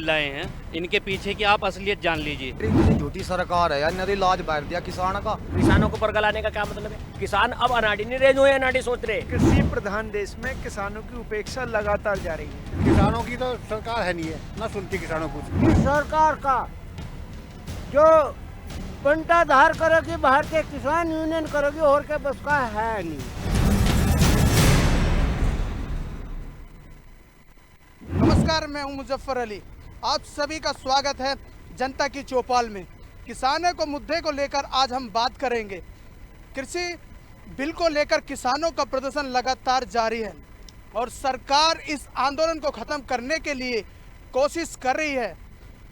चिल्लाए हैं, इनके पीछे की आप असलियत जान लीजिए। इतनी झूठी सरकार है यार, नरी लाज बैठ दिया किसान का। किसानों को परगलाने का क्या मतलब है? किसान अब अनाड़ी नहीं रहे जो है अनाड़ी सोच रहे। कृषि प्रधान देश में किसानों की उपेक्षा लगातार जारी है। किसानों की तो सरकार है नहीं है, ना सुनती किसानों को। इस सरकार का जो पंटाधार करेगी, भारतीय किसान यूनियन करेगी, और क्या बस का है नहीं। नमस्कार, मैं हूं मुजफ्फर अली। आप सभी का स्वागत है जनता की चौपाल में। किसानों को मुद्दे को लेकर आज हम बात करेंगे। कृषि बिल को लेकर किसानों का प्रदर्शन लगातार जारी है और सरकार इस आंदोलन को ख़त्म करने के लिए कोशिश कर रही है।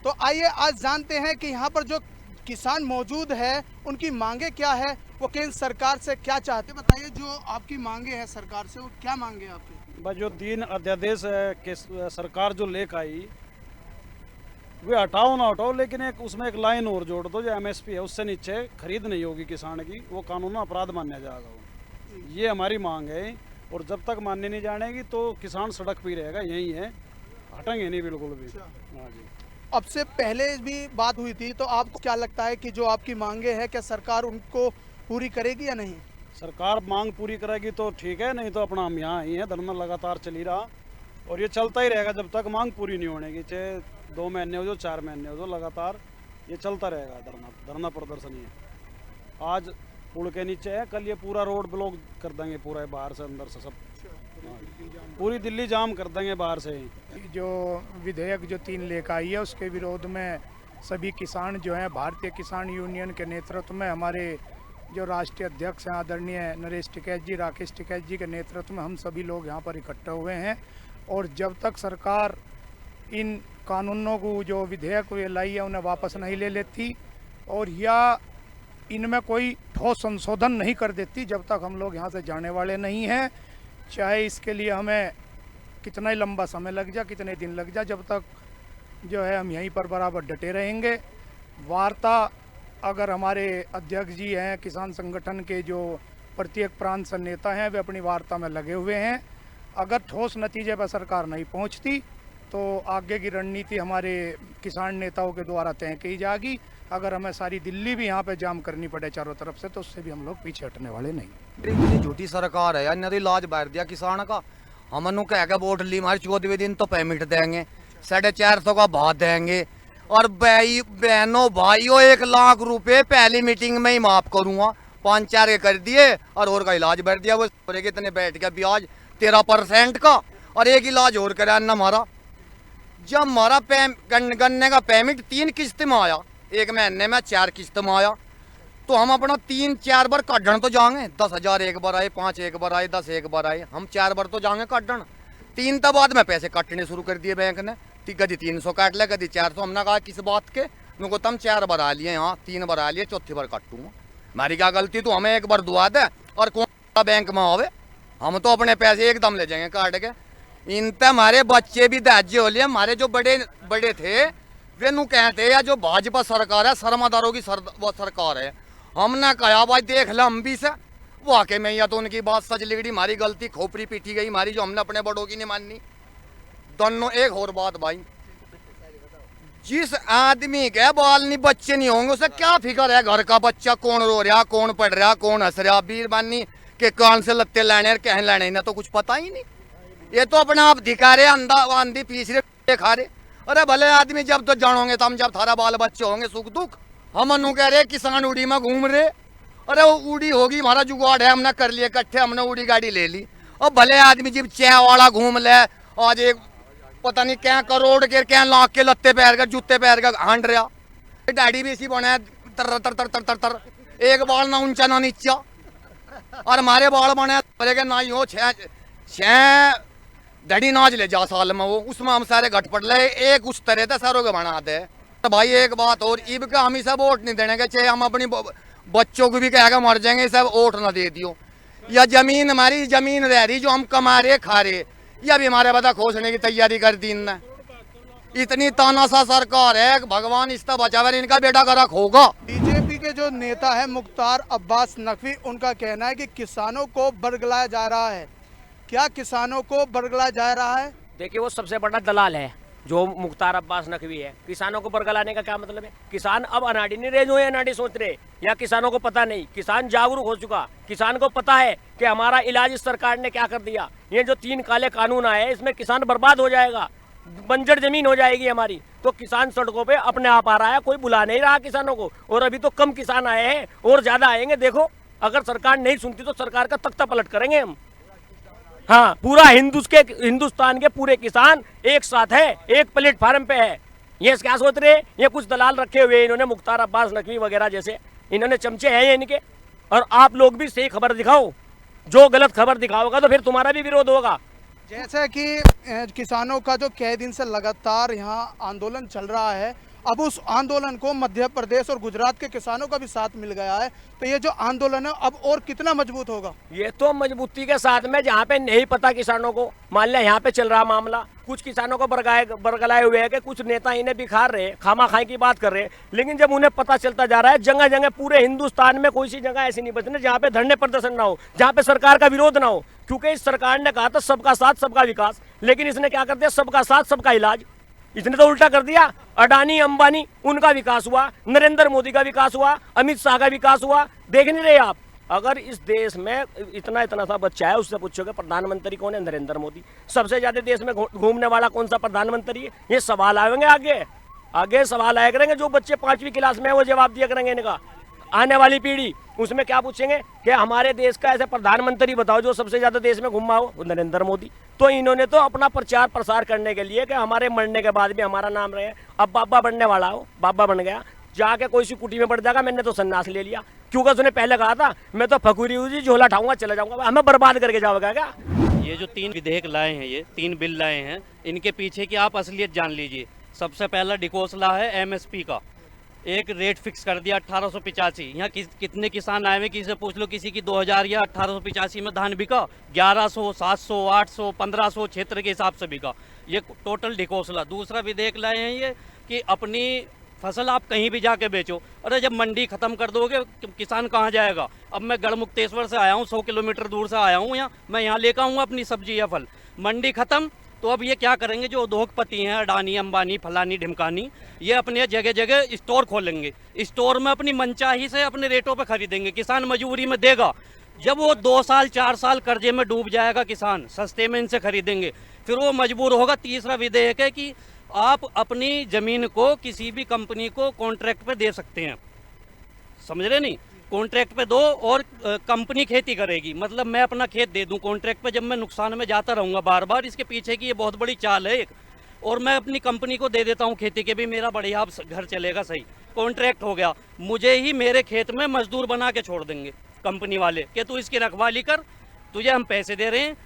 तो आइए आज जानते हैं कि यहाँ पर जो किसान मौजूद है उनकी मांगे क्या है, वो केंद्र सरकार से क्या चाहते हैं। बताइए, जो आपकी मांगे हैं सरकार से, वो क्या मांगे हैं आपकी? बस जो 3 अध्यादेश के सरकार जो लेकर आई वे हटाओ ना हटाओ, लेकिन उसमें एक लाइन और जोड़ दो, जो एमएसपी है उससे नीचे खरीद नहीं होगी किसान की, वो कानून अपराध माना जाएगा। वो ये हमारी मांग है और जब तक मानने नहीं जानेगी तो किसान सड़क पे रहेगा, यही है, हटेंगे नहीं बिल्कुल भी। हाँ जी। अब से पहले भी बात हुई थी, तो आपको क्या लगता है कि जो आपकी मांगे हैं, क्या सरकार उनको पूरी करेगी या नहीं? सरकार मांग पूरी करेगी तो ठीक है, नहीं तो अपना हम यहाँ ही हैं। धरना लगातार चल ही रहा और ये चलता ही रहेगा जब तक मांग पूरी नहीं होने की, चाहे 2 महीने हो जो 4 महीने हो जो, लगातार ये चलता रहेगा। धरना प्रदर्शन ही है। आज पुल के नीचे है, कल ये पूरा रोड ब्लॉक कर देंगे, पूरा बाहर से अंदर से सब, पूरी दिल्ली जाम कर देंगे बाहर से ही। जो विधेयक जो 3 लेकर आई है उसके विरोध में सभी किसान जो हैं, भारतीय किसान यूनियन के नेतृत्व में, हमारे जो राष्ट्रीय अध्यक्ष हैं आदरणीय नरेश टिकैत जी, राकेश टिकैत जी के नेतृत्व में हम सभी लोग यहाँ पर इकट्ठे हुए हैं। और जब तक सरकार इन कानूनों को, जो विधेयक लाई है, उन्हें वापस नहीं ले लेती और या इनमें कोई ठोस संशोधन नहीं कर देती, जब तक हम लोग यहाँ से जाने वाले नहीं हैं। चाहे इसके लिए हमें कितना ही लंबा समय लग जाए, कितने दिन लग जाए, जब तक जो है हम यहीं पर बराबर डटे रहेंगे। वार्ता, अगर हमारे अध्यक्ष जी हैं किसान संगठन के, जो प्रत्येक प्रांत से नेता हैं, वे अपनी वार्ता में लगे हुए हैं। अगर ठोस नतीजे पर सरकार नहीं पहुंचती तो आगे की रणनीति हमारे किसान नेताओं के द्वारा तय की जाएगी। अगर हमें सारी दिल्ली भी यहाँ पे जाम करनी पड़े चारों तरफ से, तो उससे भी हम लोग पीछे हटने वाले नहीं। इतनी झूठी सरकार है यार, नरी लाज बैठ दिया किसान का। हमनु कह के वोट ली, हमारे 14वें दिन तो पेमेंट देंगे, 450 का भाव देंगे। और बहनों भाइयों, 1 लाख रुपए पहली मीटिंग में ही माफ करूंगा, 5-4 के कर दिए और का इलाज बैठ दिया। वो कितने बैठ गया ब्याज 13% का, और एक इलाज और करा ना हमारा। जब हमारा गन्ने का पेमेंट 3 किस्त में आया, 1 महीने में 4 किस्त में आया, तो हम अपना 3-4 बार काटन तो जाएंगे। 10,000 एक बार आए, 5 एक बार आए, 10 एक बार आए, हम 4 बार तो जाएंगे काटन। 3 तो बाद में पैसे काटने शुरू कर दिए बैंक ने, कभी 300 काट लिया, कभी 400। हमने कहा किस बात के, उनको तुम 4 बार आ लिए, यहाँ 3 बार आ लिए, चौथी बार काटूंगा। हमारी क्या गलती, तो हमें 1 बार दुआ दे और कौन सा बैंक में आवे, हम तो अपने पैसे एकदम ले जाएंगे काट के। इन पे हमारे बच्चे भी दाज्य हो लिए। हमारे जो बड़े बड़े थे वे नू कहते हैं जो भाजपा सरकार है, शर्मादारों की सरकार है। हमने कहा भाई देख लो हम भी से, वाकई में या तो उनकी बात सच लिगड़ी, हमारी गलती खोपड़ी पीटी गई हमारी, जो हमने अपने बड़ों की नहीं माननी। दोनों एक और बात भाई, जिस आदमी के बाल नहीं बच्चे नहीं होंगे उसे क्या फिक्र है घर का बच्चा कौन रो रहा, कौन पढ़ रहा, कौन हंस रहा, बीरबानी के कान से लगते लाने और कह लाने, ना तो कुछ पता ही नहीं। ये तो अपना आप दिखा रहे, आंधी पीस रहे, खा रहे। अरे भले आदमी जब तो जानोगे तब, जब थारा बाल बच्चे होंगे सुख दुख। हम अनु कह रहे किसान उड़ी में घूम रहे, अरे वो उड़ी होगी, हमारा जुगाड़ है, हमने कर लिए इकट्ठे, हमने उड़ी गाड़ी ले ली। और भले आदमी जब चाय वाला घूम ले, आज एक पता नहीं क्या करोड़ के क्या लाख के लत्ते पैर का जूते पैर का हांड रहा, दाढ़ी भी ऐसी बना तर तर तर तर तर तर, एक बाल ना ऊंचा ना नीचा, और हमारे बाल बने ना ही हो 6 दड़ी नाच ले जा साल में, वो उसमें हम सारे घट पड़ ले, एक उस तरह से सारों के बना दे। तो भाई एक बात और, इब का हम सब वोट नहीं देने के, चाहे हम अपनी बच्चों को भी कह के मर जाएंगे, सब वोट ना दे दियो। या जमीन हमारी जमीन रह रही जो हम कमा रहे खा रहे, या भी हमारे बता खोसने की तैयारी कर दी इनने। इतनी तानाशाह सरकार है, भगवान इसका बचावे, इनका बेटा का रख होगा। बीजेपी के जो नेता है मुख्तार अब्बास नकवी, उनका कहना है कि किसानों को बरगलाया जा रहा है। क्या किसानों को बरगलाया जा रहा है? देखिए, वो सबसे बड़ा दलाल है जो मुख्तार अब्बास नकवी है, किसानों को बरगलाने का क्या मतलब है? किसान अब अनाड़ी नहीं रहे जो ये अनाड़ी सोच रहे, या किसानों को पता नहीं। किसान जागरूक हो चुका, किसान को पता है कि हमारा इलाज इस सरकार ने क्या कर दिया। ये जो 3 काले कानून आए इसमें किसान बर्बाद हो जाएगा, बंजर जमीन हो जाएगी हमारी। तो किसान सड़कों पे अपने आप आ रहा है, कोई बुला नहीं रहा किसानों को। और अभी तो कम किसान आए हैं और ज्यादा आएंगे। देखो अगर सरकार नहीं सुनती तो सरकार का तख्ता पलट करेंगे हम। हाँ, पूरा हिंदुस्तान के पूरे किसान एक साथ है, एक प्लेटफार्म पे है। ये क्या सोच रहे हैं? ये कुछ दलाल रखे हुए इन्होंने, मुख्तार अब्बास नकवी वगैरह जैसे इन्होंने चमचे हैं ये इनके। और आप लोग भी सही खबर दिखाओ, जो गलत खबर दिखाओगा तो फिर तुम्हारा भी विरोध होगा। जैसे कि किसानों का जो कई दिन से लगातार यहाँ आंदोलन चल रहा है, अब उस आंदोलन को मध्य प्रदेश और गुजरात के किसानों का भी साथ मिल गया है, तो ये जो आंदोलन है अब और कितना मजबूत होगा? ये तो मजबूती के साथ में, जहाँ पे नहीं पता किसानों को, मान लिया यहाँ पे चल रहा मामला, कुछ किसानों को बरगलाए हुए है कि कुछ नेता इन्हें बिखार रहे, खामा खाई की बात कर रहे हैं। लेकिन जब उन्हें पता चलता जा रहा है, जगह जगह पूरे हिंदुस्तान में कोई सी जगह ऐसी नहीं बचने जहाँ पे धरने प्रदर्शन ना हो, जहाँ पे सरकार का विरोध ना हो। क्योंकि इस सरकार ने कहा था सबका साथ सबका विकास, लेकिन इसने क्या कर दिया? सबका साथ सबका इलाज। इसने तो उल्टा कर दिया। अडानी अंबानी उनका विकास हुआ, नरेंद्र मोदी का विकास हुआ, अमित शाह का विकास हुआ। देख नहीं रहे आप? अगर इस देश में इतना सा बच्चा है, उससे पूछोगे प्रधानमंत्री कौन है? नरेंद्र मोदी। सबसे ज्यादा देश में घूमने वाला कौन सा प्रधानमंत्री है? ये सवाल आएंगे आगे सवाल आया करेंगे। जो बच्चे 5वीं क्लास में है वो जवाब दिया करेंगे इनका। आने वाली पीढ़ी उसमें क्या पूछेंगे कि हमारे देश का ऐसे प्रधानमंत्री बताओ जो सबसे ज्यादा देश में घुमा हो? नरेंद्र मोदी। तो इन्होंने तो अपना प्रचार प्रसार करने के लिए कि हमारे मरने के बाद भी हमारा नाम रहे। अब बाबा बनने वाला हो, बाबा बन गया, जाके कोई सी कुटी में पड़ जाएगा, मैंने तो सन्यास ले लिया। क्योंकि उसने पहले कहा था मैं तो फकुरी हूँ जी, झोला उठाऊंगा चला जाऊंगा। हमें बर्बाद करके जाओगे क्या? ये जो 3 विधेयक लाए हैं, ये 3 बिल लाए हैं, इनके पीछे की आप असलियत जान लीजिए। सबसे पहला डिकोसला है एमएसपी का, एक रेट फिक्स कर दिया 1885। यहाँ कितने किसान आए हुए, किसी से पूछ लो, किसी की 2000 या 1885 में धान बिका, 1100, 700, 800, 1500 क्षेत्र के हिसाब से बिका। ये टोटल डिकोसला। दूसरा विधेयक लाए हैं ये कि अपनी फसल आप कहीं भी जाके बेचो। अरे जब मंडी खत्म कर दोगे किसान कहाँ जाएगा? अब मैं गढ़मुक्तेश्वर से आया हूँ, 100 किलोमीटर दूर से आया हूँ यहाँ, मैं यहाँ लेकर आऊँगा अपनी सब्जी या फल। मंडी खत्म, तो अब ये क्या करेंगे? जो उद्योगपति हैं, अडानी अंबानी फलानी ढिमकानी, ये अपने जगह जगह स्टोर खोलेंगे। स्टोर में अपनी मनचाही से अपने रेटों पे खरीदेंगे, किसान मजबूरी में देगा। जब वो 2 साल 4 साल कर्जे में डूब जाएगा किसान, सस्ते में इनसे खरीदेंगे, फिर वो मजबूर होगा। तीसरा विधेयक है कि आप अपनी जमीन को किसी भी कंपनी को कॉन्ट्रैक्ट पे दे सकते हैं। समझ रहे नहीं? कॉन्ट्रैक्ट पे दो और कंपनी खेती करेगी। मतलब मैं अपना खेत दे दूं कॉन्ट्रैक्ट पे, जब मैं नुकसान में जाता रहूंगा बार बार। इसके पीछे की ये बहुत बड़ी चाल है एक। और मैं अपनी कंपनी को दे देता हूं खेती के भी, मेरा बढ़िया घर चलेगा, सही कॉन्ट्रैक्ट हो गया। मुझे ही मेरे खेत में मजदूर बना के छोड़ देंगे कंपनी वाले कि तू इसकी रखवाली कर, तुझे हम पैसे दे रहे हैं,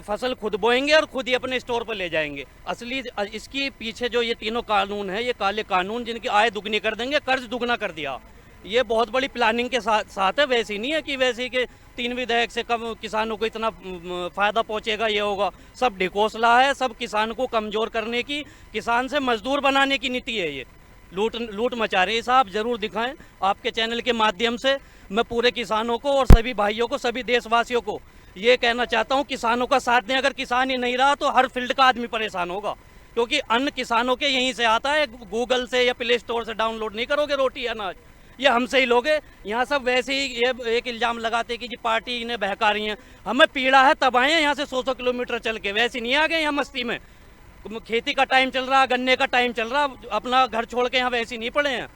फसल खुद बोएंगे और खुद ही अपने स्टोर पर ले जाएंगे। असली इसकी पीछे जो ये तीनों कानून है, ये काले कानून जिनकी आय दुगनी कर देंगे, कर्ज दुगना कर दिया। ये बहुत बड़ी प्लानिंग के साथ है। वैसे नहीं है कि वैसे कि 3 विधेयक से कम किसानों को इतना फायदा पहुंचेगा, ये होगा। सब ढिकोसला है, सब किसान को कमजोर करने की, किसान से मजदूर बनाने की नीति है। ये लूट मचा रही है। साहब जरूर दिखाएं। आपके चैनल के माध्यम से मैं पूरे किसानों को और सभी भाइयों को, सभी देशवासियों को ये कहना चाहता हूँ, किसानों का साथ दें। अगर किसान ही नहीं रहा तो हर फील्ड का आदमी परेशान होगा, क्योंकि अन्न किसानों के यहीं से आता है। गूगल से या प्ले स्टोर से डाउनलोड नहीं करोगे रोटी अनाज, ये हमसे ही लोगे। यहाँ सब वैसे ही ये एक इल्जाम लगाते कि जी पार्टी इन्हें बहका रही है। हमें पीड़ा है तब आए हैं यहाँ से 100 किलोमीटर चल के, वैसे नहीं आ गए यहाँ मस्ती में। खेती का टाइम चल रहा, गन्ने का टाइम चल रहा, अपना घर छोड़ के यहाँ वैसे नहीं पड़े हैं।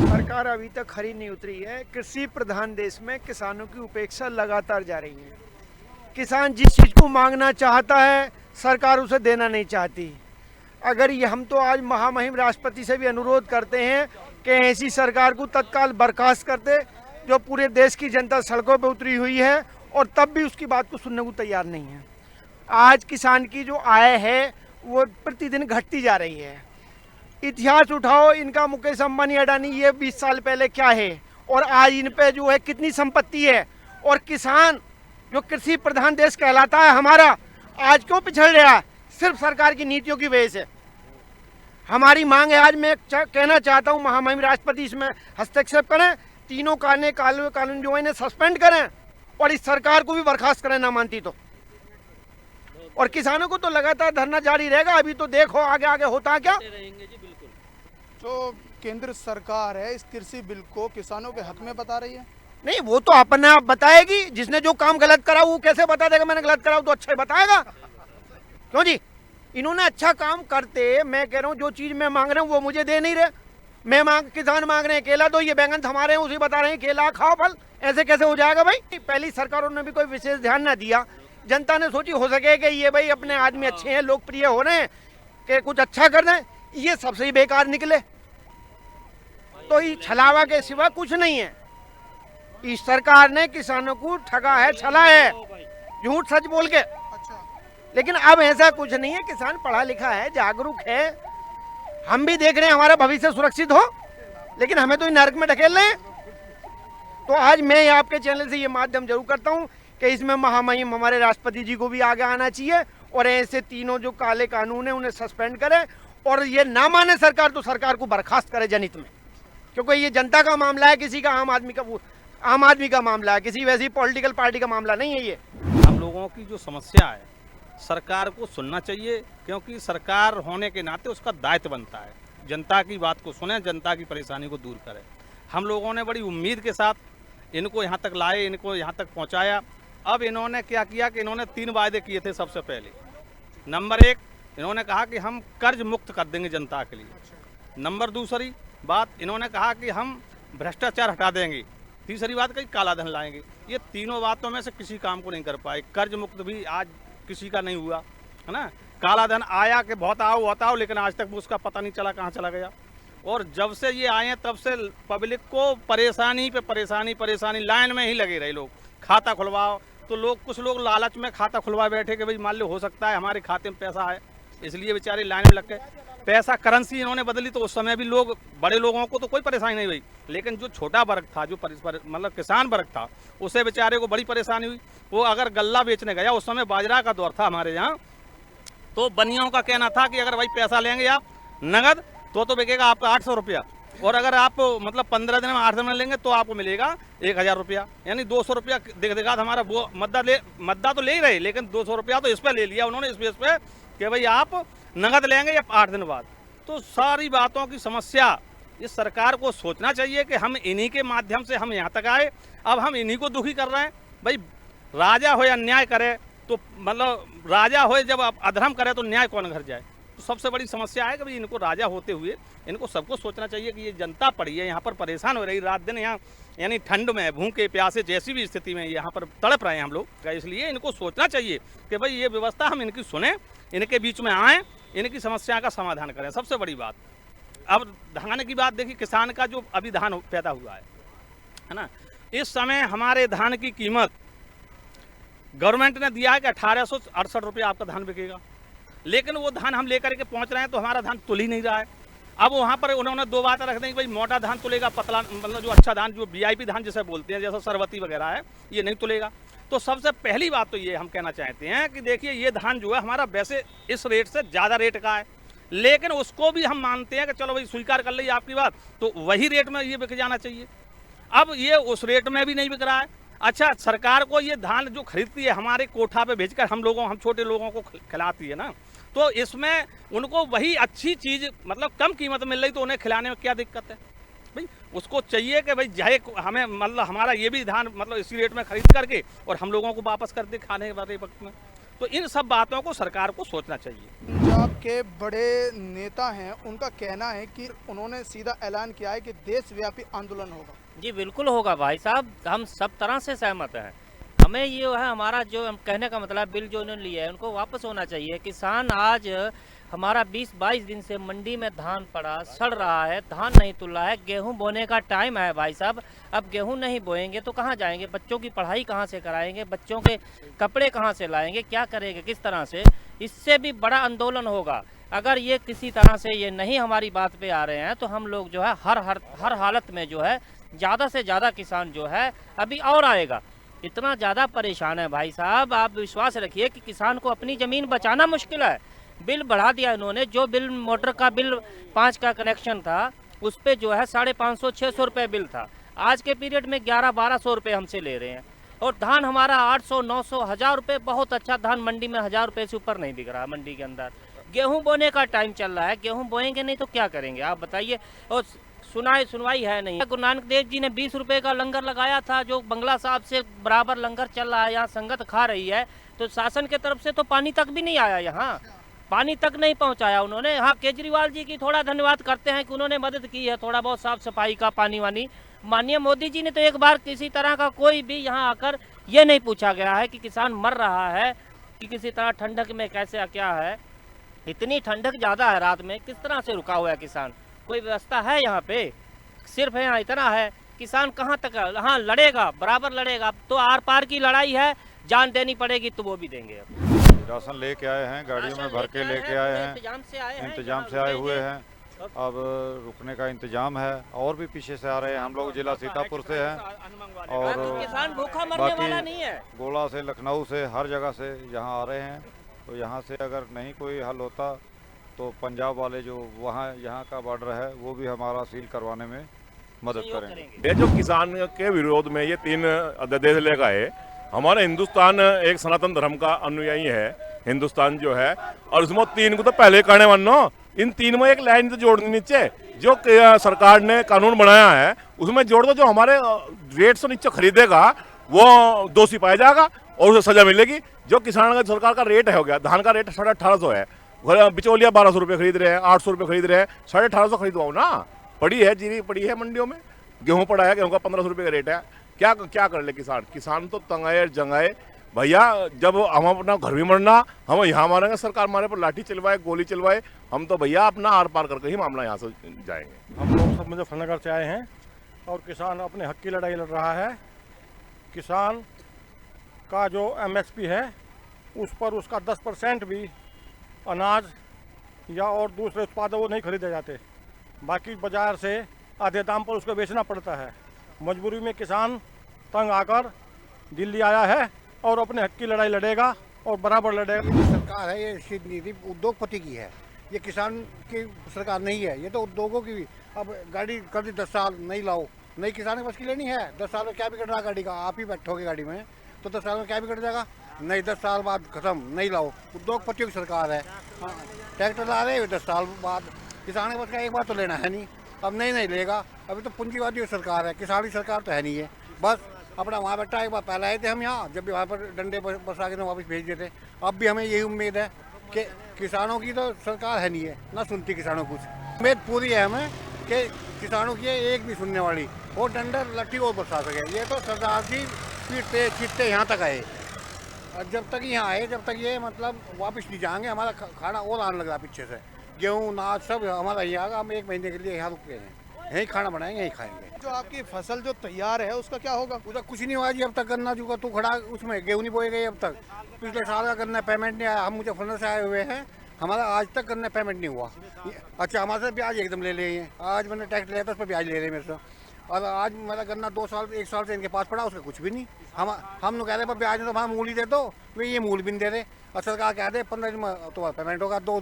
सरकार अभी तक खरी नहीं उतरी है। कृषि प्रधान देश में किसानों की उपेक्षा लगातार जा रही है। किसान जिस चीज़ को मांगना चाहता है सरकार उसे देना नहीं चाहती। अगर ये हम तो आज महामहिम राष्ट्रपति से भी अनुरोध करते हैं कि ऐसी सरकार को तत्काल बर्खास्त कर दे जो पूरे देश की जनता सड़कों पर उतरी हुई है, और तब भी उसकी बात को सुनने को तैयार नहीं है। आज किसान की जो आय है वो प्रतिदिन घटती जा रही है। इतिहास उठाओ इनका, मुकेश अंबानी अडानी, ये 20 साल पहले क्या है और आज इन पे जो है कितनी संपत्ति है। और किसान जो कृषि प्रधान देश कहलाता है हमारा, आज क्यों पिछड़ रहा है? सिर्फ सरकार की नीतियों की वजह से। हमारी मांग है, आज मैं कहना चाहता हूं महामहिम राष्ट्रपति इसमें हस्तक्षेप करें, तीनों कानून जो है इन्हें सस्पेंड करें और इस सरकार को भी बर्खास्त करें ना मानती तो। और किसानों को तो लगातार धरना जारी रहेगा। अभी तो देखो आगे आगे होता क्या। रहेंगे जी बिल्कुल। जो केंद्र सरकार है इस कृषि बिल को किसानों के हक में बता रही है। नहीं, वो तो अपने आप बताएगी। जिसने जो काम गलत करा वो कैसे बता देगा मैंने गलत करा, तो अच्छा ही बताएगा। क्यों जी, इन्होंने अच्छा काम करते, मैं कह रहा हूँ जो चीज मैं मांग रहा हूँ वो मुझे दे नहीं रहे। किसान मांग रहे हैं केला दो, ये बैंगन थमा रहे हैं, उसी बता रहे हैं केला खाओ फल। ऐसे कैसे हो जाएगा भाई। पहली सरकारों ने भी कोई विशेष ध्यान ना दिया। जनता ने सोची हो सके कि ये भाई अपने आदमी अच्छे हैं, लोकप्रिय हो रहे हैं, कि कुछ अच्छा कर रहे हैं, ये सबसे ही बेकार निकले। तो ये छलावा के सिवा कुछ नहीं है। इस सरकार ने किसानों को ठगा है, छला है, झूठ सच बोल के। लेकिन अब ऐसा कुछ नहीं है। किसान पढ़ा लिखा है, जागरूक है। हम भी देख रहे हैं हमारा भविष्य सुरक्षित हो, लेकिन हमें तो नरक में ढकेल रहे हैं। तो आज मैं आपके चैनल से ये माध्यम जरूर करता हूँ कि इसमें महामहिम हमारे राष्ट्रपति जी को भी आगे आना चाहिए और ऐसे तीनों जो काले कानून है उन्हें सस्पेंड करें, और ये ना माने सरकार तो सरकार को बर्खास्त करे जनहित में। क्योंकि ये जनता का मामला है, किसी का आम आदमी का मामला है, किसी वैसी पॉलिटिकल पार्टी का मामला नहीं है। ये हम लोगों की जो समस्या है सरकार को सुनना चाहिए, क्योंकि सरकार होने के नाते उसका दायित्व बनता है जनता की बात को सुने, जनता की परेशानी को दूर करे। हम लोगों ने बड़ी उम्मीद के साथ इनको यहाँ तक लाए, इनको यहाँ तक पहुँचाया। अब इन्होंने क्या किया कि इन्होंने 3 वायदे किए थे। सबसे पहले नंबर 1 इन्होंने कहा कि हम कर्ज मुक्त कर देंगे जनता के लिए। नंबर 2 बात इन्होंने कहा कि हम भ्रष्टाचार हटा देंगे। तीसरी बात कही काला धन लाएंगे। ये तीनों बातों में से किसी काम को नहीं कर पाए। कर्ज मुक्त भी आज किसी का नहीं हुआ है ना। काला धन आया कि बहुत आओ, लेकिन आज तक उसका पता नहीं चला कहाँ चला गया। और जब से ये आए हैं तब से पब्लिक को परेशानी पे परेशानी लाइन में ही लगे रहे। लोग खाता खुलवाओ तो कुछ लोग लालच में खाता खुलवा बैठे कि भाई मान लो हो सकता है हमारे खाते में पैसा है, इसलिए बेचारे लाइन में लग गए। पैसा करेंसी इन्होंने बदली तो उस समय भी लोग, बड़े लोगों को तो कोई परेशानी नहीं हुई, लेकिन जो छोटा वर्ग था, जो मतलब किसान वर्ग था, उसे बेचारे को बड़ी परेशानी हुई। वो अगर गल्ला बेचने गया, उस समय बाजरा का दौर था हमारे यहाँ, तो बनियों का कहना था कि अगर भाई पैसा लेंगे आप नगद तो बिकेगा आपका 800 रुपया, और अगर आप मतलब 15 दिन में 8 दिन में लेंगे तो आपको मिलेगा 1000 रुपया, यानी 200 रुपया देगा। हमारा वो मद्दा तो ले ही रहे, लेकिन 200 रुपया तो इस पर ले लिया उन्होंने, इस बेस पे कि भाई आप नगद लेंगे या 8 दिन बाद। तो सारी बातों की समस्या इस सरकार को सोचना चाहिए कि हम इन्हीं के माध्यम से हम यहाँ तक आए। अब हम इन्हीं को दुखी कर रहे हैं। भाई राजा हो या अन्याय करे तो मतलब राजा हो जब अधर्म करे तो न्याय कौन घर जाए। तो सबसे बड़ी समस्या है कि भाई इनको राजा होते हुए इनको सबको सोचना चाहिए कि ये जनता पड़ी है यहाँ पर, परेशान हो रही रात दिन, यहाँ यानी ठंड में भूखे प्यासे जैसी भी स्थिति में यहाँ पर तड़प रहे हैं हम लोग। इसलिए इनको सोचना चाहिए कि भाई ये व्यवस्था हम इनकी सुने, इनके बीच में आएँ, इनकी समस्या का समाधान करें। सबसे बड़ी बात। अब धान की बात देखिए, किसान का जो अभी धान पैदा हुआ है ना, इस समय हमारे धान की कीमत गवर्नमेंट ने दिया है कि 1868 रुपया आपका धान बिकेगा, लेकिन वो धान हम लेकर के पहुंच रहे हैं तो हमारा धान तुल ही नहीं रहा है। अब वहाँ पर उन्होंने 2 बातें रख दी, भाई मोटा धान तुलेगा, पतला मतलब जो अच्छा धान, जो VIP धान जिसे बोलते हैं, जैसा सरवती वगैरह है, ये नहीं तुलेगा। तो सबसे पहली बात तो ये हम कहना चाहते हैं कि देखिए ये धान जो है हमारा वैसे इस रेट से ज़्यादा रेट का है, लेकिन उसको भी हम मानते हैं कि चलो भाई स्वीकार कर ली आपकी बात, तो वही रेट में ये बिक जाना चाहिए। अब ये उस रेट में भी नहीं बिक रहा है। अच्छा, सरकार को ये धान जो खरीदती है हमारे कोठा पे भेजकर हम छोटे लोगों को खिलाती है ना, तो इसमें उनको वही अच्छी चीज़ मतलब कम कीमत मिल रही, तो उन्हें खिलाने में क्या दिक्कत है भाई। उसको चाहिए कि भाई चाहे हमें मतलब हमारा ये भी धान मतलब इसी रेट में खरीद करके और हम लोगों को वापस कर दे खाने वाले वक्त में। तो इन सब बातों को सरकार को सोचना चाहिए। पंजाब के बड़े नेता हैं, उनका कहना है कि उन्होंने सीधा ऐलान किया है कि देशव्यापी आंदोलन होगा। जी बिल्कुल होगा भाई साहब, हम सब तरह से सहमत हैं। हमें ये है, हमारा जो हम कहने का मतलब बिल जो उन्होंने लिया है उनको वापस होना चाहिए। किसान आज हमारा 20-22 दिन से मंडी में धान पड़ा सड़ रहा है, धान नहीं तुल रहा है। गेहूं बोने का टाइम है भाई साहब, अब गेहूं नहीं बोएंगे तो कहाँ जाएंगे, बच्चों की पढ़ाई कहाँ से कराएंगे, बच्चों के कपड़े कहाँ से लाएंगे, क्या करेंगे, किस तरह से। इससे भी बड़ा आंदोलन होगा। अगर ये किसी तरह से ये नहीं हमारी बात पे आ रहे हैं तो हम लोग जो है हर हालत में जो है ज़्यादा से ज़्यादा किसान जो है अभी और आएगा। इतना ज़्यादा परेशान है भाई साहब, आप विश्वास रखिए कि किसान को अपनी ज़मीन बचाना मुश्किल है। बिल बढ़ा दिया इन्होंने, जो बिल मोटर का बिल 5 का कनेक्शन था उस पर जो है 550-600 रुपये बिल था, आज के पीरियड में 1100-1200 रुपये हमसे ले रहे हैं। और धान हमारा 800 900 1000 रुपये, बहुत अच्छा धान मंडी में 1000 रुपये से ऊपर नहीं बिक रहा मंडी के अंदर। गेहूं बोने का टाइम चल रहा है, गेहूं बोएंगे नहीं तो क्या करेंगे आप बताइए। और सुनवाई है नहीं। गुरु नानक देव जी ने 20 रुपये का लंगर लगाया था, जो बंगला साहब से बराबर लंगर चल रहा है, यहाँ संगत खा रही है। तो शासन के तरफ से तो पानी तक भी नहीं आया, यहाँ पानी तक नहीं पहुँचाया उन्होंने। हाँ, केजरीवाल जी की थोड़ा धन्यवाद करते हैं कि उन्होंने मदद की है, थोड़ा बहुत साफ सफाई का, पानी वानी। माननीय मोदी जी ने तो एक बार किसी तरह का कोई भी यहाँ आकर ये नहीं पूछा गया है कि किसान मर रहा है कि किसी तरह ठंडक में कैसे क्या है। इतनी ठंडक ज़्यादा है रात में, किस तरह से रुका हुआ है किसान? कोई व्यवस्था है यहाँ पे? सिर्फ यहाँ इतना है, किसान कहाँ तक हाँ लड़ेगा, बराबर लड़ेगा। तो आर पार की लड़ाई है, जान देनी पड़ेगी तो वो भी देंगे। राशन लेके आए हैं, गाड़ियों में भर के लेके आए हैं, इंतजाम से आए हुए हैं। अब रुकने का इंतजाम है, और भी पीछे से आ रहे हैं। हम लोग जिला सीतापुर से हैं और किसान भूखा मरने वाला नहीं है। गोला से, लखनऊ से, हर जगह से यहाँ आ रहे हैं। तो यहाँ से अगर नहीं कोई हल होता तो पंजाब वाले जो वहाँ यहाँ का बॉर्डर है वो भी हमारा सील करवाने में मदद करेंगे। ये जो किसान के विरोध में ये 3 अध्यादेश लेकर आए, हमारे हिंदुस्तान एक सनातन धर्म का अनुयायी है, हिंदुस्तान जो है, और उसमें 3 को तो पहले करने वालों, इन 3 में एक लाइन तो जोड़नी नीचे। जो सरकार ने कानून बनाया है उसमें जोड़ दो, जो हमारे रेट से नीचे खरीदेगा वो दोषी पाया जाएगा और उसे सजा मिलेगी। जो किसान का सरकार का रेट है हो गया, धान का रेट 1850 है, बिचौलिया 1200 रुपये खरीद रहे हैं, 800 रुपये खरीद रहे हैं, 1850 खरीदवाओ ना। पड़ी है, जीरी पड़ी है मंडियों में, गेहूं पड़ा है, गेहूं का 1500 रुपये का रेट है। क्या कर ले किसान? किसान तो तंगाए जंगाए भैया। जब हम अपना घर भी मरना, हम यहाँ मारेंगे, सरकार हमारे पर लाठी चलवाए, गोली चलवाए, हम तो भैया अपना आर पार करके ही मामला यहाँ से जाएंगे। हम लोग सब मुजफ्फरनगर से आए हैं और किसान अपने हक की लड़ाई लड़ रहा है। किसान का जो MSP है उस पर उसका 10% भी अनाज या और दूसरे उत्पाद वो नहीं खरीदे जाते, बाकी बाजार से आधे दाम पर उसको बेचना पड़ता है। मजबूरी में किसान तंग आकर दिल्ली आया है और अपने हक की लड़ाई लड़ेगा और बराबर लड़ेगा। सरकार है ये नीति उद्योगपति की है, ये किसान की सरकार नहीं है, ये तो उद्योगों की। अब गाड़ी कर दी 10 साल नहीं लाओ, नहीं किसान के पास की लेनी है। 10 साल में क्या बिगड़ रहा गाड़ी का? आप ही बैठोगे गाड़ी में तो 10 साल में क्या बिगड़ जाएगा? नहीं, 10 साल बाद खत्म, नहीं लाओ। उद्योगपतियों की सरकार है, ट्रैक्टर ला रहे 10 साल बाद, किसान के पास का एक बार तो लेना है नहीं। अब नहीं लेगा, अभी तो पूंजीवादी सरकार है, किसान की सरकार तो है नहीं है। बस अपना वहाँ बैठा, एक बार पहले आए थे हम यहाँ, जब भी वहाँ पर डंडे बसा के वापस भेज देते। अब भी हमें यही उम्मीद है कि किसानों की तो सरकार है नहीं है, ना सुनती किसानों कुछ। उम्मीद पूरी है हमें कि किसानों की एक भी सुनने वाली, वो डंडर लट्ठी और बरसा सके। ये तो सरदार जी पीटते खींचते यहाँ तक आए, और जब तक यहाँ आए जब तक ये मतलब वापस नहीं जाएंगे। हमारा खाना और आने लग रहा पीछे से, गेहूँ नाच सब हमारा यहाँ आगा। हम 1 महीने के लिए यहाँ रुके हैं, यहीं खाना बनाएंगे, यहीं खाएंगे। जो आपकी फसल जो तैयार है उसका क्या होगा? उसका कुछ नहीं हुआ जी अब तक। गन्ना जो तू खड़ा उसमें गेहूँ नहीं बोए गए अब तक। पिछले साल का गन्ना पेमेंट नहीं आया। हम मुजफ्फरनगर से आए हुए हैं, हमारा आज तक गन्ना पेमेंट नहीं हुआ। अच्छा, हमारे से ब्याज एकदम ले लिए हैं। आज मैंने टैक्स लिया था, उस पर ब्याज ले रहे हैं मेरे से। और आज मेरा गन्ना 1 साल से इनके पास पड़ा, उसका कुछ भी नहीं। हम लोग कह रहे हैं ब्याज में तो हमारा मूल ही दे दो, वे ये मूल भी नहीं दे रहे। और सरकार कह दे 15 दिन में तुम्हारा पेमेंट होगा, 2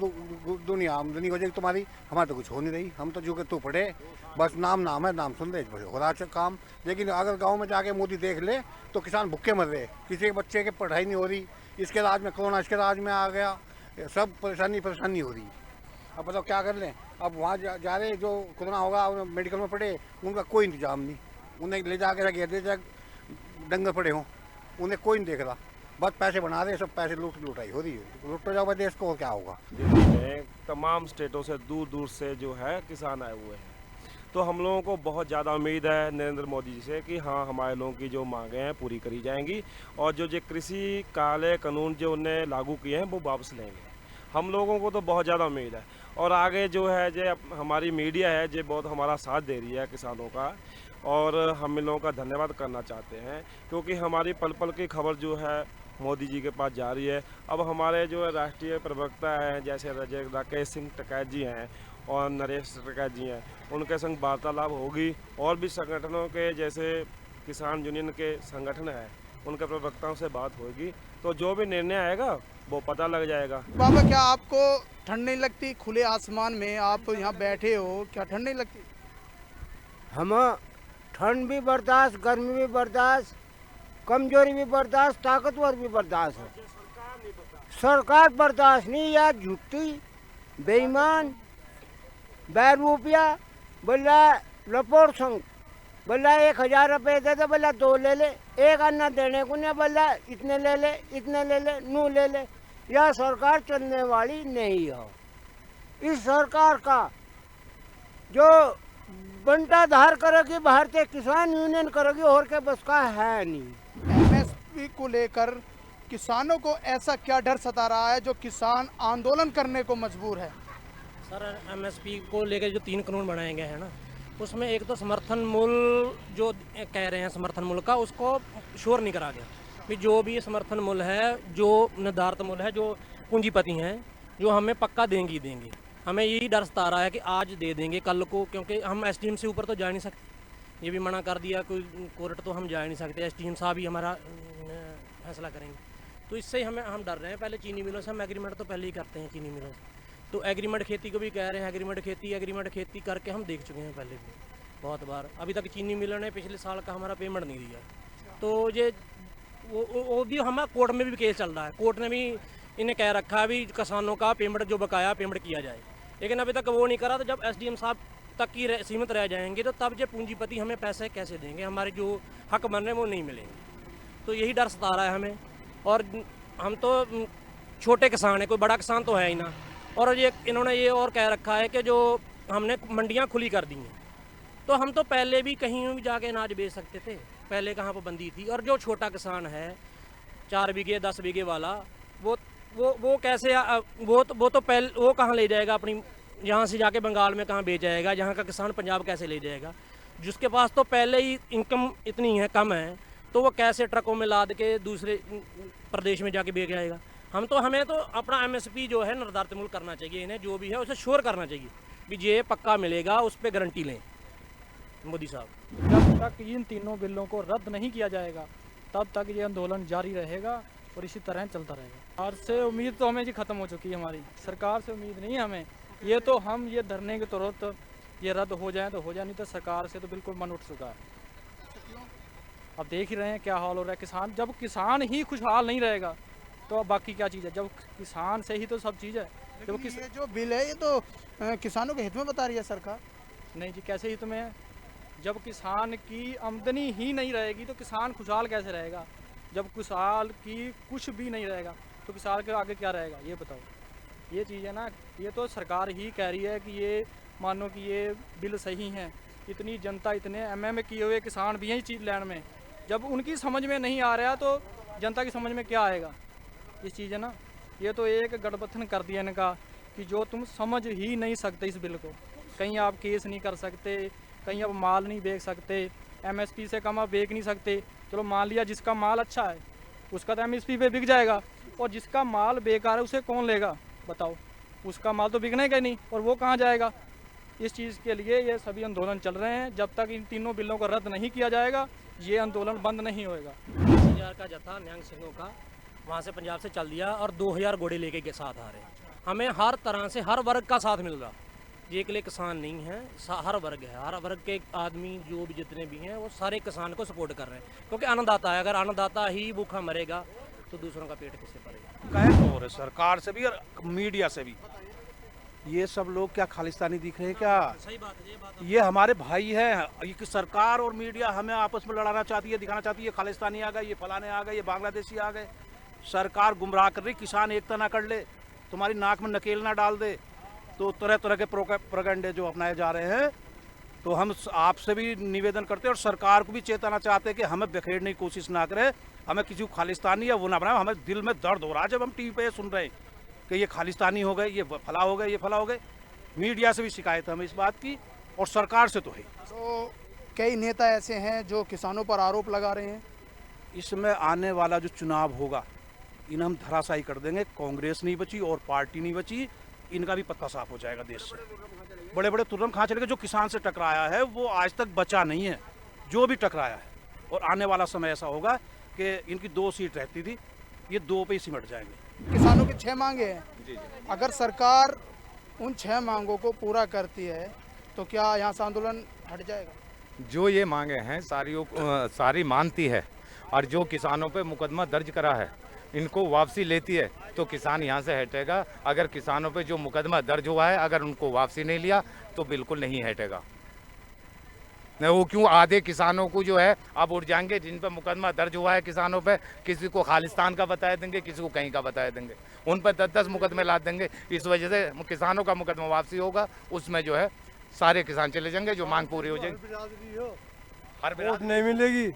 दुनिया आमदनी हो जाएगी तुम्हारी। हमारे तो कुछ हो नहीं रही, हम तो जो कि तू पढ़े बस नाम है, नाम सुन रहे हो रहा काम। लेकिन अगर गाँव में जाके मोदी देख ले तो किसान भूखे मर रहे, किसी के बच्चे की पढ़ाई नहीं हो रही। इसके राज में कोरोना, इसके राज में आ गया, सब परेशानी हो रही। अब बताओ क्या कर लें? अब वहाँ जा रहे जो कोरोना होगा मेडिकल में पड़े, उनका कोई इंतजाम नहीं। उन्हें ले जा के रखे दे, डंगर पड़े हों, उन्हें कोई नहीं देख रहा। बस पैसे बना रहे, सब पैसे लुटाई हो रही है। लुट जाओ देश को, क्या होगा? दिल्ली में तमाम स्टेटों से दूर से जो है किसान आए हुए हैं, तो हम लोगों को बहुत ज़्यादा उम्मीद है नरेंद्र मोदी जी से कि हाँ, हमारे लोगों की जो मांगें हैं पूरी करी जाएंगी, और जो कृषि काले कानून जो उन्हें लागू किए हैं वो वापस लेंगे। हम लोगों को तो बहुत ज़्यादा उम्मीद है। और आगे जो है जो हमारी मीडिया है जो बहुत हमारा साथ दे रही है किसानों का, और हम इन लोगों का धन्यवाद करना चाहते हैं, क्योंकि हमारी पल पल की खबर जो है मोदी जी के पास जा रही है। अब हमारे जो राष्ट्रीय प्रवक्ता हैं जैसे राकेश सिंह टिकैत जी हैं और नरेश टिकैत जी हैं, उनके संग वार्तालाप होगी। और भी संगठनों के जैसे किसान यूनियन के संगठन है, उनके प्रवक्ताओं से बात होगी, तो जो भी निर्णय आएगा वो पता लग जाएगा। बाबा, क्या आपको ठंड नहीं लगती? खुले आसमान में आप यहाँ बैठे हो, क्या ठंड नहीं लगती? हम ठंड भी बर्दाश्त, गर्मी भी बर्दाश्त, कमजोरी भी बर्दाश्त, ताकतवर भी बर्दाश्त है। सरकार बर्दाश्त नहीं, या झुकती बेईमान बैरूपिया बोला लपोर संग बोला 1000 रुपये दे दे, बोला 2 ले ले, एक अन्ना देने को नहीं, बोला इतने ले ले, इतने ले ले, नू ले ले। यह सरकार चलने वाली नहीं हो। इस सरकार का जो बंटाधार करेगी भारतीय किसान यूनियन करेगी, और के बस का है नहीं। एमएसपी को लेकर किसानों को ऐसा क्या डर सता रहा है जो किसान आंदोलन करने को मजबूर है? सर, एमएसपी को लेकर जो 3 कानून बनाए गए हैं ना, उसमें एक तो समर्थन मूल्य जो कह रहे हैं समर्थन मूल्य का, उसको श्योर नहीं करा गया कि जो भी समर्थन मूल्य है, जो निर्धारित मूल्य है, जो पूंजीपति हैं जो हमें पक्का देंगी देंगे। हमें यही डर सता रहा है कि आज दे देंगे कल को, क्योंकि हम एसडीएम से ऊपर तो जा नहीं सकते। ये भी मना कर दिया कोई कोर्ट, तो हम जा नहीं सकते। एसडीएम साहब ही हमारा फैसला करेंगे, तो इससे हम डर रहे हैं। पहले चीनी मिलों से हम एग्रीमेंट तो पहले ही करते हैं चीनी मिलों से, तो एग्रीमेंट खेती को भी कह रहे हैं एग्रीमेंट खेती करके हम देख चुके हैं पहले भी बहुत बार। अभी तक चीनी मिलों ने पिछले साल का हमारा पेमेंट नहीं दिया। तो ये वो भी हमारा कोर्ट में भी केस चल रहा है। कोर्ट ने भी इन्हें कह रखा है भी किसानों का पेमेंट जो बकाया पेमेंट किया जाए, लेकिन अभी तक वो नहीं करा। तो जब एसडीएम साहब तक ही सीमित रह जाएंगे तो तब जो पूंजीपति हमें पैसे कैसे देंगे, हमारे जो हक बन रहे हैं वो नहीं मिलेंगे। तो यही डर सता रहा है हमें। और हम तो छोटे किसान हैं, कोई बड़ा किसान तो है ही ना। और ये इन्होंने ये और कह रखा है कि जो हमने मंडियां खुली कर दी हैं, तो हम तो पहले भी कहीं भी जाके अनाज बेच सकते थे, पहले कहाँ पर बंदी थी। और जो छोटा किसान है 4 बीघे 10 बीघे वाला, वो कैसे वो तो पहले वो कहाँ ले जाएगा अपनी, यहाँ से जाके बंगाल में कहाँ बेच जाएगा, यहाँ का किसान पंजाब कैसे ले जाएगा। जिसके पास तो पहले ही इनकम इतनी है कम है, तो वो कैसे ट्रकों में लाद के दूसरे प्रदेश में जाके बेच जाएगा। हमें तो अपना एमएसपी जो है निर्धारित मूल्य करना चाहिए, इन्हें जो भी है उसे श्योर करना चाहिए कि ये पक्का मिलेगा, उस पर गारंटी लें मोदी साहब। जब तक इन तीनों बिलों को रद्द नहीं किया जाएगा तब तक ये आंदोलन जारी रहेगा और इसी तरह चलता रहेगा। सरकार से उम्मीद तो हमें जी ख़त्म हो चुकी है हमारी, सरकार से उम्मीद नहीं है हमें। ये तो हम ये धरने के तुरंत ये रद्द हो जाए तो हो जाए, नहीं तो सरकार से तो बिल्कुल मन उठ चुका है। अब देख ही रहे हैं क्या हाल हो रहा है। किसान, जब किसान ही खुशहाल नहीं रहेगा तो अब बाकी क्या चीज़ है। जब किसान से ही तो सब चीज़ है। जब ये जो बिल है ये तो किसानों के हित में बता रही है सरकार। नहीं जी, कैसे हित में है? जब किसान की आमदनी ही नहीं रहेगी तो किसान खुशहाल कैसे रहेगा। जब किसान की कुछ भी नहीं रहेगा तो किसान के आगे क्या रहेगा, ये बताओ। ये चीज़ है ना, ये तो सरकार ही कह रही है कि ये मानो कि ये बिल सही हैं। इतनी जनता, इतने एमएमए किए हुए किसान भी हैं इस चीज़ लैंड में, जब उनकी समझ में नहीं आ रहा तो जनता की समझ में क्या आएगा। ये चीज़ है ना, ये तो एक गठबंधन कर दिया इनका कि जो तुम समझ ही नहीं सकते इस बिल को। कहीं आप केस नहीं कर सकते, कहीं आप माल नहीं बेच सकते, एमएसपी से कम आप बेच नहीं सकते। चलो मान लिया जिसका माल अच्छा है उसका तो एमएसपी पे बिक जाएगा, और जिसका माल बेकार है उसे कौन लेगा बताओ। उसका माल तो बिकने का नहीं, और वो कहाँ जाएगा। इस चीज़ के लिए ये सभी आंदोलन चल रहे हैं। जब तक इन तीनों बिलों को रद्द नहीं किया जाएगा ये आंदोलन बंद नहीं होएगा। 10,000 का जत्था न्यांग सिंहों का वहाँ से पंजाब से चल दिया और 2,000 घोड़े लेके के साथ आ रहे हैं। हमें हर तरह से हर वर्ग का साथ मिल रहा। ये के लिए किसान नहीं है, हर वर्ग है। हर वर्ग के आदमी जो भी जितने भी हैं वो सारे किसान को सपोर्ट कर रहे हैं, क्योंकि अन्नदाता है। अगर अन्नदाता ही भूखा मरेगा तो दूसरों का पेट किससे भरेगा। कहे तो सरकार से भी और मीडिया से भी ये सब लोग क्या खालिस्तानी दिख रहे हैं क्या? सही बात है, ये बात ये हमारे भाई हैं। ये सरकार और मीडिया हमें आपस में लड़ाना चाहती है, दिखाना चाहती है खालिस्तानी आ गए, ये फलाने आ गए, ये बांग्लादेशी आ गए। सरकार गुमराह कर रही, किसान एकता ना कर ले, तुम्हारी नाक में नकेल ना डाल दे, तो तरह तरह के प्रोपेगेंडे जो अपनाए जा रहे हैं। तो हम आपसे भी निवेदन करते हैं और सरकार को भी चेताना चाहते हैं कि हमें बिखेरने की कोशिश ना करे, हमें किसी को खालिस्तानी या वो ना बनाए। हमें दिल में दर्द हो रहा है जब हम टीवी पे सुन रहे हैं कि ये खालिस्तानी हो गए, ये फला हो गए, ये फला हो गए। मीडिया से भी शिकायत है हमें इस बात की, और सरकार से तो है। तो कई नेता ऐसे हैं जो किसानों पर आरोप लगा रहे हैं। इसमें आने वाला जो चुनाव होगा इन हम धराशायी कर देंगे। कांग्रेस नहीं बची और पार्टी नहीं बची, इनका भी पत्ता साफ हो जाएगा देश से। बड़े बड़े तुर्रम खा चले गए। जो किसान से टकराया है वो आज तक बचा नहीं है, जो भी टकराया है। और आने वाला समय ऐसा होगा कि इनकी 2 सीट रहती थी, ये 2 पे ही सिमट जाएंगे। किसानों की 6 मांगे हैं। अगर सरकार उन 6 मांगों को पूरा करती है तो क्या यहाँ से आंदोलन हट जाएगा? जो ये मांगे हैं सारी मानती है और जो किसानों पे मुकदमा दर्ज करा है इनको वापसी लेती है तो किसान यहाँ से हटेगा। अगर किसानों पे जो मुकदमा दर्ज हुआ है अगर उनको वापसी नहीं लिया तो बिल्कुल नहीं हटेगा। नहीं वो क्यों आधे किसानों को जो है अब उठ जाएंगे जिन पर मुकदमा दर्ज हुआ है किसानों पे, किसी को खालिस्तान का बता देंगे, किसी को कहीं का बता देंगे, उन पर 10-10 मुकदमे ला देंगे। इस वजह से किसानों का मुकदमा वापसी होगा, उसमें जो है सारे किसान चले जाएंगे, जो मांग पूरी हो जाएगी। वोट नहीं मिलेगी,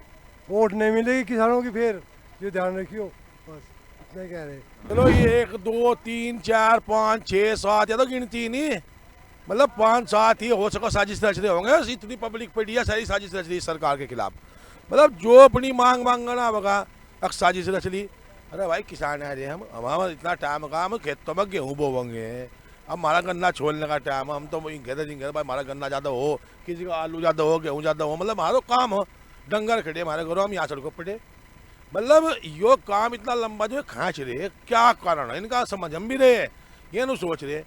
वोट नहीं मिलेगी किसानों की, फिर ये ध्यान रखियो, बस इतना कह रहे। चलो ये 1 2 3 4 5 6 7 या तो गिनती नहीं, मतलब 5-7 ही हो सको साजिश रच रहे होंगे। इतनी पब्लिक पड़ी है, सारी साजिश रच रही सरकार के खिलाफ। मतलब जो अपनी मांग मांगना होगा अक्सर साजिश रच ली। अरे भाई किसान है हम हमारा इतना टाइम का, हम खेतों में गेहूँ बोवेंगे, अब हमारा गन्ना छोड़ने का टाइम, हम तो कहते भाई हमारा गन्ना ज़्यादा हो, किसी का आलू ज़्यादा हो, गेहूँ ज़्यादा हो, मतलब हमारा काम हो, डंगर खड़े हमारे घरों, हम यहाँ सड़कों पड़े। मतलब यो काम इतना लंबा जो खींच रहे, क्या कारण है इनका समझ हम भी रहे, ये नहीं सोच रहे।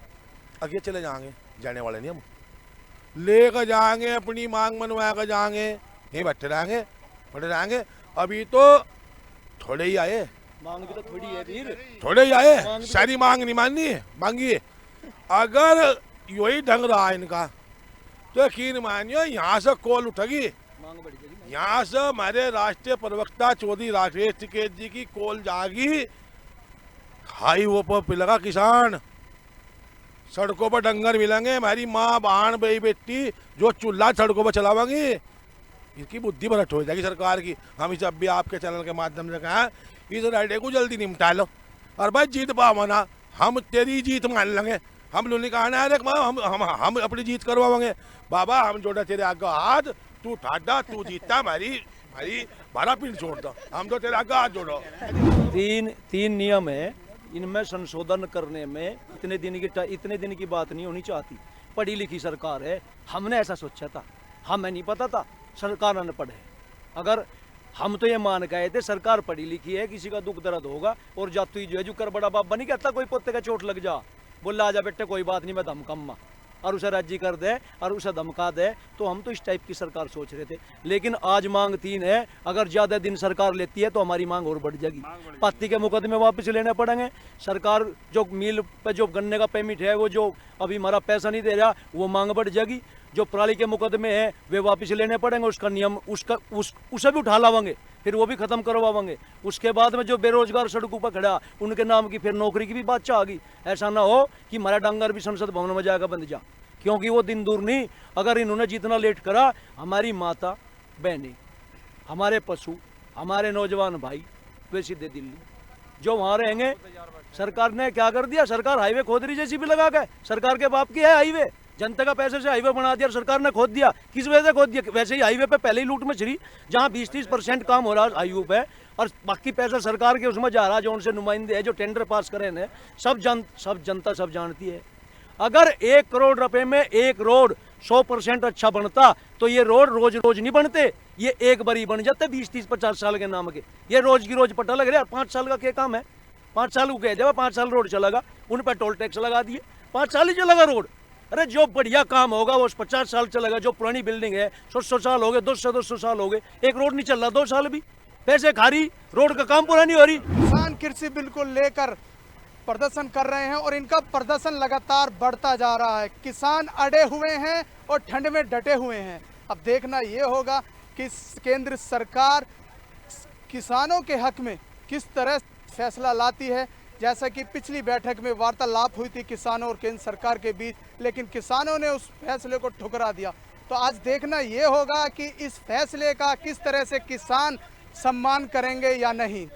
आगे चले जाएंगे, जाने वाले नहीं, हम लेकर जाएंगे, अपनी मांग मनवा कर जाएंगे, यहीं बैठे रहेंगे। अभी तो थोड़े ही आए, मांग भी तो थोड़ी है फिर, थोड़े ही आए, सारी मांग नहीं मांगी। अगर यही ढंग रहा इनका तो यकीन मानियो यहाँ से कॉल उठेगी, यहाँ से हमारे राष्ट्रीय प्रवक्ता चौधरी राकेश टिकैत जी की कॉल जागी, हाईवे पर पिलेगा किसान, सड़कों पर डंगर मिलेंगे, हमारी माँ बहन भाई बेटी जो चूल्हा सड़कों पर चलावेंगी, इसकी बुद्धि भ्रष्ट हो जाएगी सरकार की। हम इसे अब भी आपके चैनल के माध्यम से कहा इस राइडे को जल्दी निपटा लो, और भाई जीत पावना हम तेरी जीत मान लेंगे, हम लोग कहा ना हम अपनी जीत करवाएंगे। बाबा हम जोड़ा तेरे आगे हाथ, तू ठाडा, तू जीतता, हमारा पिंड छोड़ दो, हम तो तेरे आगे हाथ जोड़ो। तीन नियम है, इनमें संशोधन करने में इतने दिन की बात नहीं होनी चाहती। पढ़ी लिखी सरकार है, हमने ऐसा सोचा था, हमें नहीं पता था सरकार अनपढ़ है। अगर हम तो ये मान गए थे सरकार पढ़ी लिखी है, किसी का दुख दर्द होगा और जातु जो है जो कर बड़ा बाबा नहीं कहता कोई पोते का चोट लग जा, बोला आजा बेटे कोई बात नहीं मैं धमकम्मा, और उसे राजी कर दे और उसे धमका दे। तो हम तो इस टाइप की सरकार सोच रहे थे, लेकिन आज मांग 3 है, अगर ज़्यादा दिन सरकार लेती है तो हमारी मांग और बढ़ जाएगी, पत्ती के मुकदमे वापस लेने पड़ेंगे। सरकार जो मिल पे जो गन्ने का पेमेंट है वो जो अभी हमारा पैसा नहीं दे रहा वो मांग बढ़ जाएगी, जो पराली के मुकदमे हैं वे वापस लेने पड़ेंगे, उसका नियम उसे भी उठा लावांगे, फिर वो भी खत्म करवाएंगे। उसके बाद में जो बेरोजगार सड़कों पर खड़ा उनके नाम की फिर नौकरी की भी बात आ गई। ऐसा ना हो कि हमारा डांगर भी संसद भवन में जाकर बंद जा, क्योंकि वो दिन दूर नहीं। अगर इन्होंने जितना लेट करा, हमारी माता बहनें, हमारे पशु, हमारे नौजवान भाई वे सीधे दिल्ली जो वहाँ रहेंगे। सरकार ने क्या कर दिया, सरकार हाईवे खोद रही जैसी भी लगा के, सरकार के बाप की है हाईवे, जनता का पैसे से हाईवे बना दिया, सरकार ने खोद दिया। किस वजह से खोद दिया? वैसे ही हाईवे पे पहले ही लूट मचरी, जहाँ 20-30% काम हो रहा है हाईवे पे, और बाकी पैसा सरकार के उसमें जा रहा है, जो उनसे नुमाइंदे है जो टेंडर पास करे हैं, सब जनता सब जानती है। अगर 1 करोड़ रुपए में एक रोड 100% अच्छा बनता तो ये रोड रोज रोज नहीं बनते, ये एक बारी बन जाते 20-30-50 साल के नाम के। ये रोज की रोज पता लग रहा है, 5 साल का क्या काम है, 5 साल को कह जब 5 साल रोड चलेगा, उन पर टोल टैक्स लगा दिए, 5 साल ही चलेगा रोड। अरे जो बढ़िया काम होगा वो 50 साल चलेगा, जो पुरानी बिल्डिंग है 100 साल हो गए, 200 साल हो गए, एक रोड नहीं चल रहा 2 साल भी, पैसे खा रही, रोड का काम पूरा नहीं हो रही। किसान कृषि बिल को लेकर प्रदर्शन कर रहे हैं और इनका प्रदर्शन लगातार बढ़ता जा रहा है। किसान अड़े हुए हैं और ठंड में डटे हुए हैं। अब देखना ये होगा कि केंद्र सरकार किसानों के हक में किस तरह फैसला लाती है। जैसा कि पिछली बैठक में वार्तालाप हुई थी किसानों और केंद्र सरकार के बीच, लेकिन किसानों ने उस फैसले को ठुकरा दिया। तो आज देखना ये होगा कि इस फैसले का किस तरह से किसान सम्मान करेंगे या नहीं।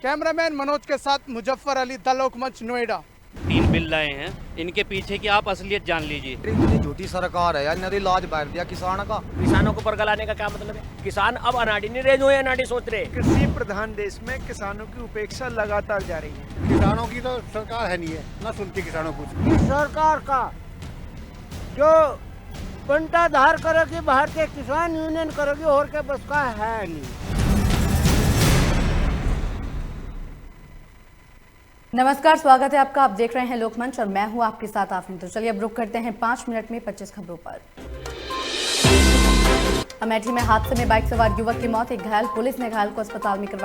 कैमरामैन मनोज के साथ Muzaffar Ali, the Lokmanch, Noida. 3 bill लाए हैं, इनके पीछे की आप असलियत जान लीजिए। इतनी झूठी सरकार है यार, इन्होंने लाज बैठ दिया किसान का। किसानों को परगलाने का क्या मतलब है? किसान अब अनाड़ी नहीं रहे, जो है अनाड़ी सोच रहे। कृषि प्रधान देश में किसानों की उपेक्षा लगातार जा रही है। किसानों की तो सरकार है नहीं है, ना सुनती किसानों को। सरकार का जो पंटाधार करेगी, भारतीय किसान यूनियन करेगी, और के बस का है नहीं। नमस्कार, स्वागत है आपका। आप देख रहे हैं लोकमंच और मैं हूं आपके साथ आफरीन। तो चलिए अब रुक करते हैं 5 मिनट में 25 खबरों पर। अमेठी में हादसे में बाइक सवार युवक की मौत, एक घायल, पुलिस ने घायल को अस्पताल में करवाया